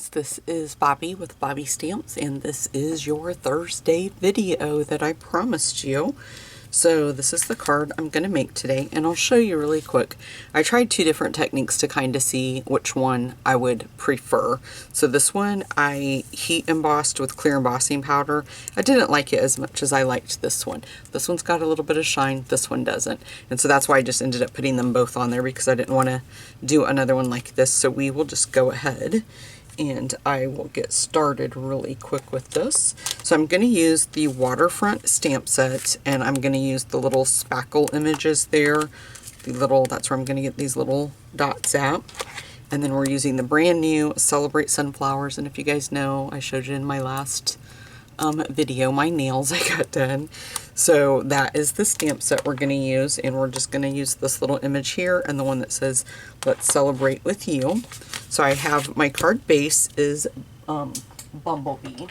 guys, this is Bobby with Bobby Stamps, and this is your Thursday video that I promised you. So this is the card I'm going to make today, and I'll show you really quick. I tried two different techniques to kind of see which one I would prefer. So this one I heat embossed with clear embossing powder. I didn't like it as much as I liked this one. This one's got a little bit of shine, this one doesn't. And so that's why I just ended up putting them both on there, because I didn't want to do another one like this. So we will just go ahead and I will get started really quick with this. So I'm going to use the waterfront stamp set, and I'm going to use the little spackle images there. That's where I'm going to get these little dots at. And then we're using the brand new Celebrate Sunflowers. And if you guys know, I showed you in my last video my nails I got done. So that is the stamp set we're going to use, and we're just going to use this little image here and the one that says let's celebrate with you. So I have my card base is Bumblebee.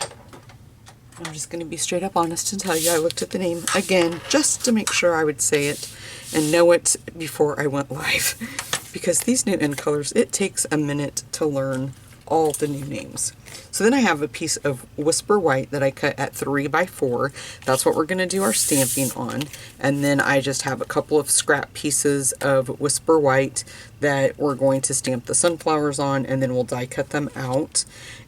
I'm just going to be straight up honest and tell you I looked at the name again just to make sure I would say it and know it before I went live, because these new end colors, it takes a minute to learn all the new names. So then I have a piece of Whisper White that I cut at 3x4. That's what we're going to do our stamping on. And then I just have a couple of scrap pieces of Whisper White that we're going to stamp the sunflowers on, and then we'll die cut them out.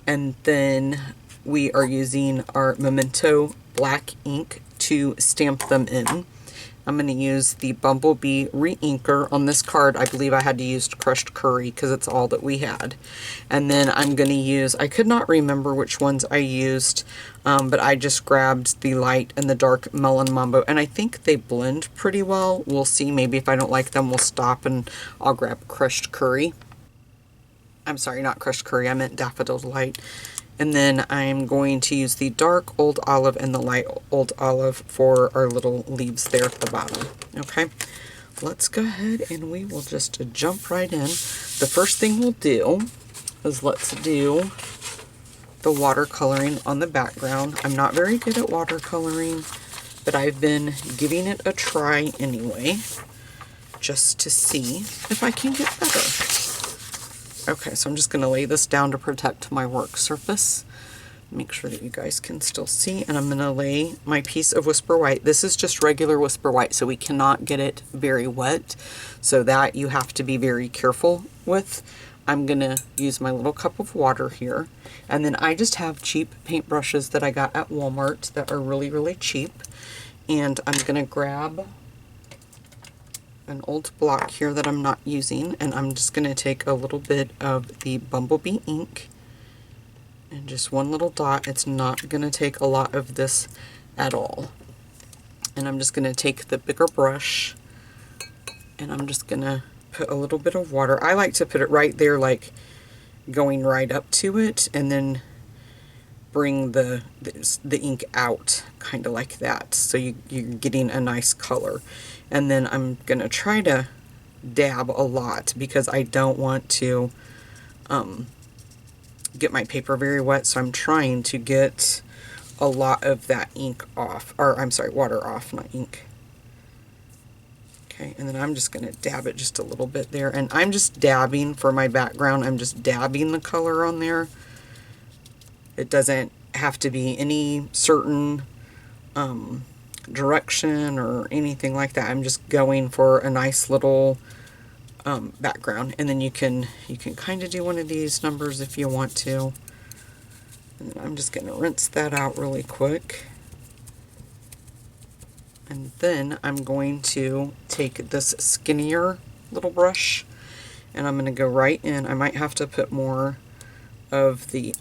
And then we are using our Memento black ink to stamp them in. I'm going to use the Bumblebee re-inker on this card. I believe I had to use crushed curry because it's all that we had. And then I'm going to use, I could not remember which ones I used, but I just grabbed the light and the dark melon mambo, and I think they blend pretty well. We'll see. Maybe if I don't like them, we'll stop and I'll grab crushed curry. I'm sorry, not crushed curry. I meant daffodil delight. And then I'm going to use the dark old olive and the light old olive for our little leaves there at the bottom. Okay, let's go ahead and we will just jump right in. The first thing we'll do is let's do the watercoloring on the background. I'm not very good at watercoloring, but I've been giving it a try anyway, just to see if I can get better. Okay, so I'm just going to lay this down to protect my work surface. Make sure that you guys can still see. And I'm going to lay my piece of Whisper White. This is just regular Whisper White, so we cannot get it very wet. So that you have to be very careful with. I'm going to use my little cup of water here. And then I just have cheap paint brushes that I got at Walmart that are really, really cheap. And I'm going to grab an old block here that I'm not using, and I'm just going to take a little bit of the Bumblebee ink and just one little dot. It's not going to take a lot of this at all. And I'm just going to take the bigger brush and I'm just going to put a little bit of water. I like to put it right there, like going right up to it, and bring the ink out kind of like that, so you're getting a nice color. And then I'm gonna try to dab a lot because I don't want to get my paper very wet, so I'm trying to get a lot of that ink off, or I'm sorry, water off, not ink. Okay, and then I'm just gonna dab it just a little bit there, and I'm just dabbing for my background. I'm just dabbing the color on there. It doesn't have to be any certain direction or anything like that. I'm just going for a nice little background, and then you can kind of do one of these numbers if you want to. And then I'm just going to rinse that out really quick. And then I'm going to take this skinnier little brush, and I'm going to go right in. I might have to put more of the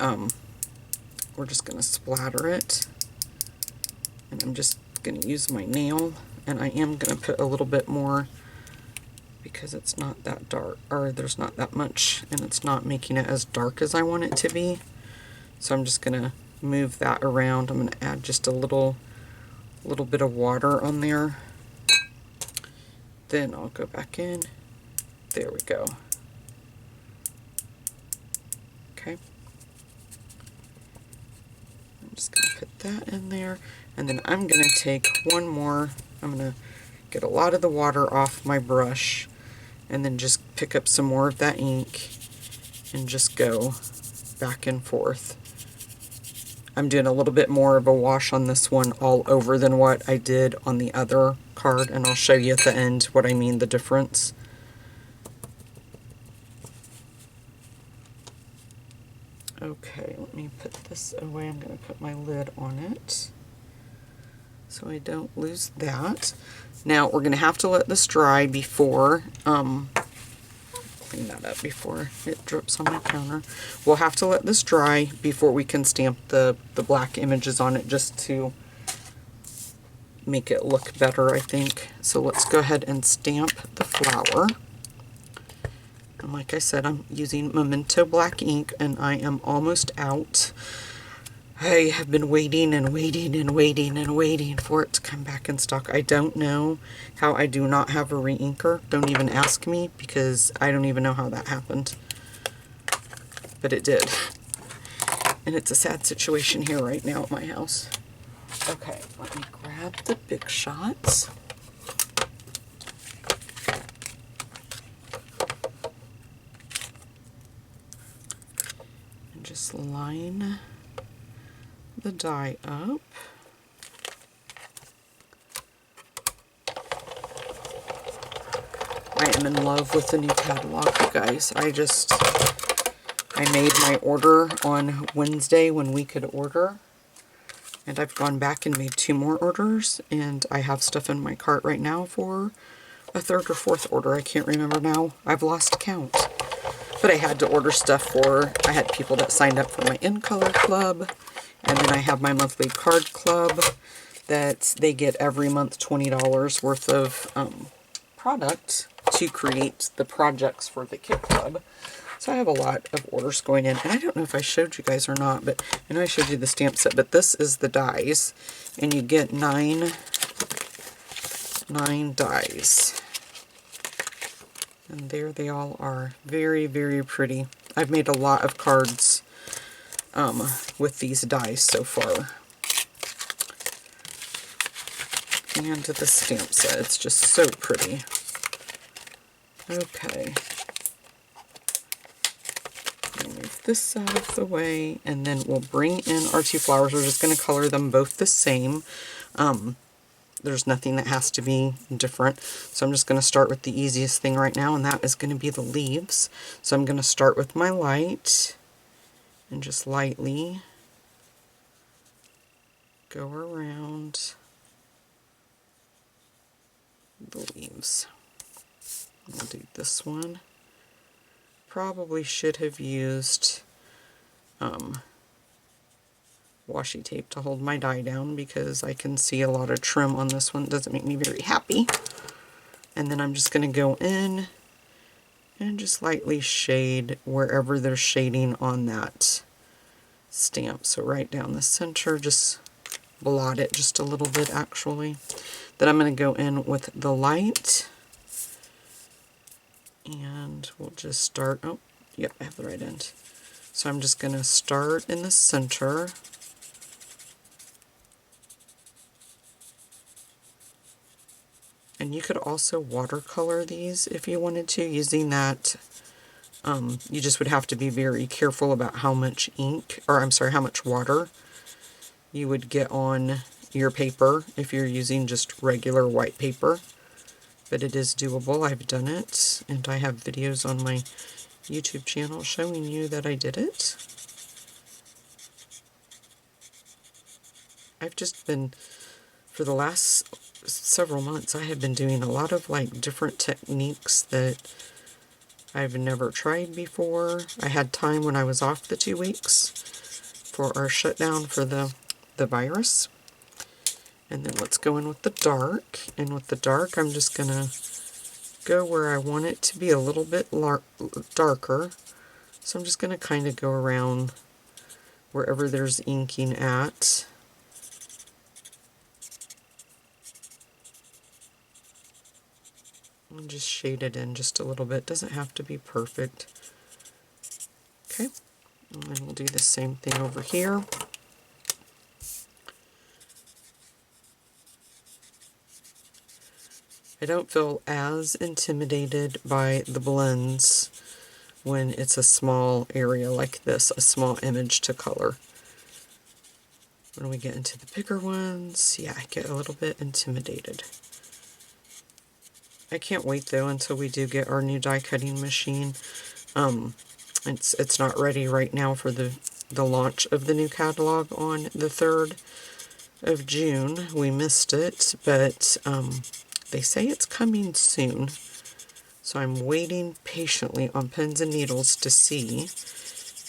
we're just going to splatter it, and I'm just going to use my nail, and I am going to put a little bit more because it's not that dark, or there's not that much, and it's not making it as dark as I want it to be. So I'm just going to move that around. I'm going to add just a little bit of water on there. Then I'll go back in. There we go. Okay. I'm just going to put that in there, and then I'm going to take one more. I'm going to get a lot of the water off my brush, and then just pick up some more of that ink and just go back and forth. I'm doing a little bit more of a wash on this one all over than what I did on the other card, and I'll show you at the end what I mean, the difference. Okay, let me put this away. I'm going to put my lid on it so I don't lose that. Now we're going to have to let this dry before, clean that up before it drips on my counter. We'll have to let this dry before we can stamp the black images on it, just to make it look better, I think. So let's go ahead and stamp the flower. And like I said, I'm using Memento black ink, and I am almost out. I have been waiting and waiting and waiting and waiting for it to come back in stock. I don't know how I do not have a re-inker. Don't even ask me, because I don't even know how that happened. But it did. And it's a sad situation here right now at my house. Okay, let me grab the Big Shots. And just line the die up. I am in love with the new catalog, you guys. I made my order on Wednesday when we could order, and I've gone back and made 2 more orders, and I have stuff in my cart right now for a 3rd or 4th order. I can't remember now. I've lost count. But I had to order stuff I had people that signed up for my In Color Club, and then I have my monthly card club that they get every month $20 worth of product to create the projects for the Kit Club. So I have a lot of orders going in, and I don't know if I showed you guys or not, but I know I showed you the stamp set, but this is the dies, and you get 9 dies. And there they all are. Very, very pretty. I've made a lot of cards with these dies so far. And the stamp set, it's just so pretty. Okay. Move this out of the way, and then we'll bring in our 2 flowers. We're just going to color them both the same. There's nothing that has to be different. So I'm just going to start with the easiest thing right now, and that is going to be the leaves. So I'm going to start with my light and just lightly go around the leaves. I'll do this one. Probably should have used washi tape to hold my die down, because I can see a lot of trim on this one. It doesn't make me very happy. And then I'm just going to go in and just lightly shade wherever there's shading on that stamp. So right down the center, just blot it just a little bit actually. Then I'm going to go in with the light, and we'll just start, oh, yep, I have the right end. So I'm just going to start in the center. And you could also watercolor these if you wanted to, using that. You just would have to be very careful about how much ink, or I'm sorry, how much water you would get on your paper if you're using just regular white paper. But it is doable. I've done it, and I have videos on my YouTube channel showing you that I did it. I've just been, for the last several months, I have been doing a lot of like different techniques that I've never tried before. I had time when I was off the 2 weeks for our shutdown for the virus. And then let's go in with the dark. And with the dark, I'm just going to go where I want it to be a little bit darker. So I'm just going to kind of go around wherever there's inking at. And just shade it in just a little bit. Doesn't have to be perfect. Okay. And then we'll do the same thing over here. I don't feel as intimidated by the blends when it's a small area like this, a small image to color. When we get into the bigger ones, yeah, I get a little bit intimidated. I can't wait though until we do get our new die cutting machine. It's not ready right now for the launch of the new catalog on the 3rd of June. We missed it, but they say it's coming soon. So I'm waiting patiently on pins and needles to see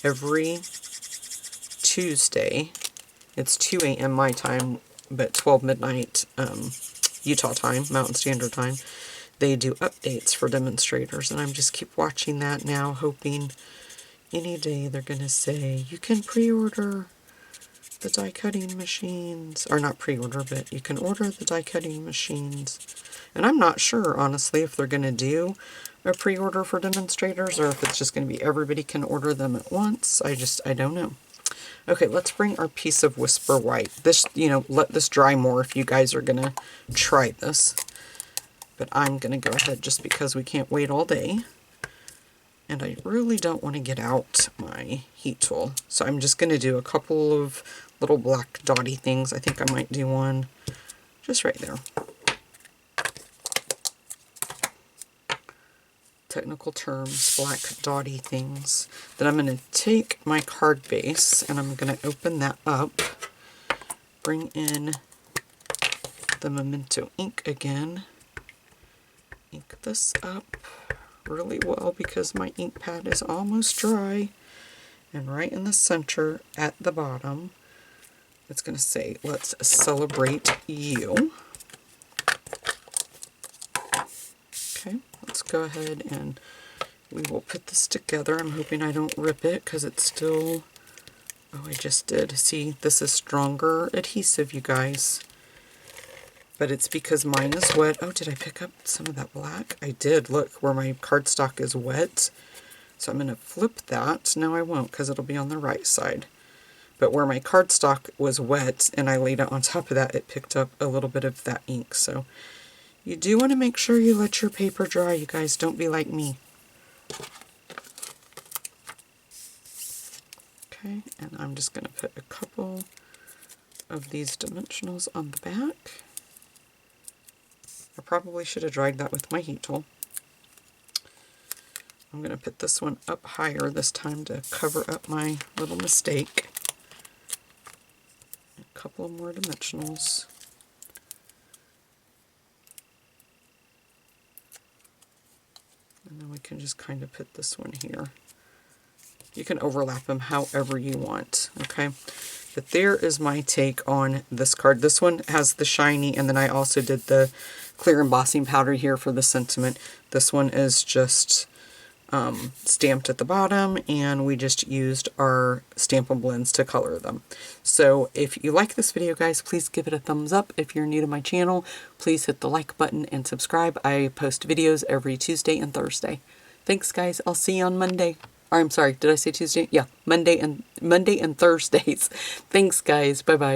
every Tuesday. It's 2 a.m. my time, but 12 midnight Utah time, Mountain Standard Time. They do updates for demonstrators, and I'm just keep watching that now, hoping any day they're going to say, you can pre-order the die cutting machines. Or not pre-order, but you can order the die cutting machines. And I'm not sure, honestly, if they're going to do a pre-order for demonstrators or if it's just going to be everybody can order them at once. I don't know. Okay, let's bring our piece of Whisper White. This, let this dry more if you guys are going to try this. But I'm going to go ahead just because we can't wait all day. And I really don't want to get out my heat tool. So I'm just going to do a couple of little black dotty things. I think I might do one just right there. Technical terms, black dotty things. Then I'm going to take my card base and I'm going to open that up. Bring in the Memento ink again. Ink this up really well because my ink pad is almost dry. And right in the center at the bottom, it's going to say, let's celebrate you. Okay, let's go ahead and we will put this together. I'm hoping I don't rip it because it's still, oh, I just did. See, this is stronger adhesive, you guys. But it's because mine is wet. Oh, did I pick up some of that black? I did. Look, where my cardstock is wet. So I'm going to flip that. No, I won't because it'll be on the right side. But where my cardstock was wet and I laid it on top of that, it picked up a little bit of that ink. So you do want to make sure you let your paper dry, you guys. Don't be like me. Okay, and I'm just going to put a couple of these dimensionals on the back. I probably should have dried that with my heat tool. I'm going to put this one up higher this time to cover up my little mistake. A couple more dimensionals. And then we can just kind of put this one here. You can overlap them however you want, okay? But there is my take on this card. This one has the shiny, and then I also did the clear embossing powder here for the sentiment. This one is just stamped at the bottom, and we just used our Stampin' Blends to color them. So if you like this video, guys, please give it a thumbs up. If you're new to my channel, please hit the like button and subscribe. I post videos every Tuesday and Thursday. Thanks, guys. I'll see you on Monday. Or I'm sorry, did I say Tuesday? Yeah, Monday and Thursdays. Thanks, guys. Bye-bye.